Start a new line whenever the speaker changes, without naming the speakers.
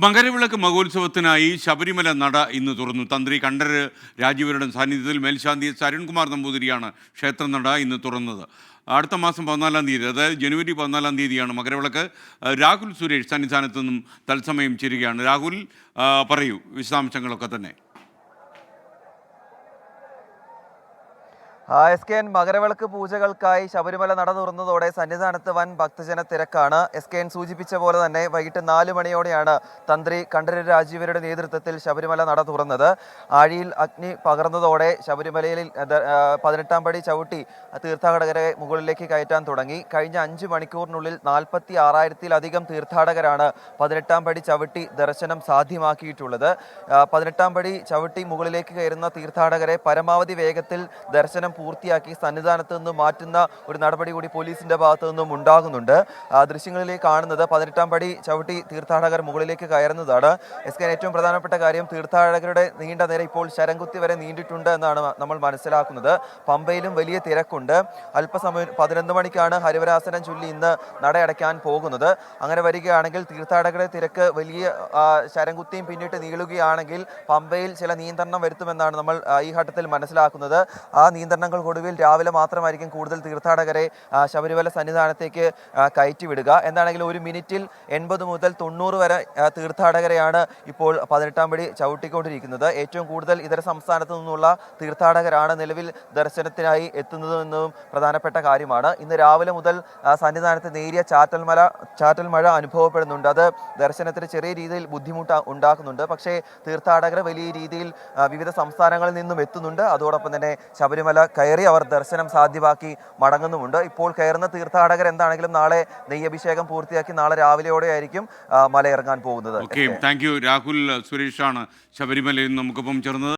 മകരവിളക്ക് മഹോത്സവത്തിനായി ശബരിമല നട ഇന്ന് തുറന്നു. തന്ത്രി കണ്ഠര് രാജീവരുടെ സാന്നിധ്യത്തിൽ മേൽശാന്തി അരുൺകുമാർ നമ്പൂതിരിയാണ് ക്ഷേത്രനട ഇന്ന് തുറന്നത്. അടുത്ത മാസം 14-ാം തീയതി, അതായത് ജനുവരി 14-ാം തീയതിയാണ് മകരവിളക്ക്. രാഹുൽ സുരേഷ് സന്നിധാനത്ത് നിന്നും തത്സമയം ചേരുകയാണ്. രാഹുൽ, പറയൂ വിശദാംശങ്ങളൊക്കെ തന്നെ.
SKN മകരവിളക്ക് പൂജകൾക്കായി ശബരിമല നട തുറന്നതോടെ സന്നിധാനത്ത് വൻ ഭക്തജന തിരക്കാണ്. SKN സൂചിപ്പിച്ച പോലെ തന്നെ വൈകിട്ട് 4 മണിയോടെയാണ് തന്ത്രി കണ്ഠര് രാജീവരുടെ നേതൃത്വത്തിൽ ശബരിമല നട തുറന്നത്. ആഴിയിൽ അഗ്നി പകർന്നതോടെ ശബരിമലയിൽ 18-ാം പടി ചവിട്ടി തീർത്ഥാടകരെ മുകളിലേക്ക് കയറ്റാൻ തുടങ്ങി. കഴിഞ്ഞ 5 മണിക്കൂറിനുള്ളിൽ 46,000-ത്തിലധികം തീർത്ഥാടകരാണ് 18-ാം പടി ചവിട്ടി ദർശനം സാധ്യമാക്കിയിട്ടുള്ളത്. 18-ാം പടി ചവിട്ടി മുകളിലേക്ക് കയറുന്ന തീർത്ഥാടകരെ പരമാവധി വേഗത്തിൽ ദർശനം പൂർത്തിയാക്കി സന്നിധാനത്ത് നിന്ന് മാറ്റുന്ന ഒരു നടപടി കൂടി പോലീസിന്റെ ഭാഗത്തു നിന്നും ഉണ്ടാകുന്നുണ്ട്. ദൃശ്യങ്ങളിലേക്ക് കാണുന്നത് 18-ാം പടി ചവിട്ടി തീർത്ഥാടകർ മുകളിലേക്ക് കയറുന്നതാണ്. ഏറ്റവും പ്രധാനപ്പെട്ട കാര്യം, തീർത്ഥാടകരുടെ നീണ്ട നിര ഇപ്പോൾ ശരംകുത്തി വരെ നീണ്ടിട്ടുണ്ട് എന്നാണ് നമ്മൾ മനസ്സിലാക്കുന്നത്. പമ്പയിലും വലിയ തിരക്കുണ്ട്. അല്പസമയം 11 മണിക്കാണ് ഹരിവരാസനം ചൊല്ലി ഇന്ന് നടയടയ്ക്കാൻ പോകുന്നത്. അങ്ങനെ വരികയാണെങ്കിൽ തീർത്ഥാടകരുടെ തിരക്ക് വലിയ ശരംകുത്തിയും പിന്നിട്ട് നീളുകയാണെങ്കിൽ പമ്പയിൽ ചില നിയന്ത്രണം വരുത്തുമെന്നാണ് നമ്മൾ ഈ ഘട്ടത്തിൽ മനസ്സിലാക്കുന്നത്. ആ നിയന്ത്രണങ്ങൾക്കൊടുവിൽ രാവിലെ മാത്രമായിരിക്കും കൂടുതൽ തീർത്ഥാടകരെ ശബരിമല സന്നിധാനത്തേക്ക് കയറ്റിവിടുക. എന്താണെങ്കിലും ഒരു മിനിറ്റിൽ 80 മുതൽ 90 വരെ തീർത്ഥാടകരെയാണ് ഇപ്പോൾ 18-ാം പടി ചവിട്ടിക്കൊണ്ടിരിക്കുന്നത്. ഏറ്റവും കൂടുതൽ ഇതര സംസ്ഥാനത്തു നിന്നുള്ള തീർത്ഥാടകരാണ് നിലവിൽ ദർശനത്തിനായി എത്തുന്നതെന്നും പ്രധാനപ്പെട്ട കാര്യമാണ്. ഇന്ന് രാവിലെ മുതൽ സന്നിധാനത്ത് നേരിയ ചാറ്റൽ മഴ അനുഭവപ്പെടുന്നുണ്ട്. അത് ദർശനത്തിന് ചെറിയ രീതിയിൽ ബുദ്ധിമുട്ട് ഉണ്ടാക്കുന്നുണ്ട്. പക്ഷേ തീർത്ഥാടകർ വലിയ രീതിയിൽ വിവിധ സംസ്ഥാനങ്ങളിൽ നിന്നും എത്തുന്നുണ്ട്. അതോടൊപ്പം തന്നെ ശബരിമല കയറി അവർ ദർശനം സാധ്യമാക്കി മടങ്ങുന്നുമുണ്ട്. ഇപ്പോൾ കയറുന്ന തീർത്ഥാടകർ എന്താണെങ്കിലും നാളെ നെയ്യഭിഷേകം പൂർത്തിയാക്കി നാളെ രാവിലെയോടെ ആയിരിക്കും മല ഇറങ്ങാൻ പോകുന്നത്.
Thank you. രാഹുൽ സുരേഷാണ് ശബരിമലയിൽ നമുക്കൊപ്പം ചേർന്നത്.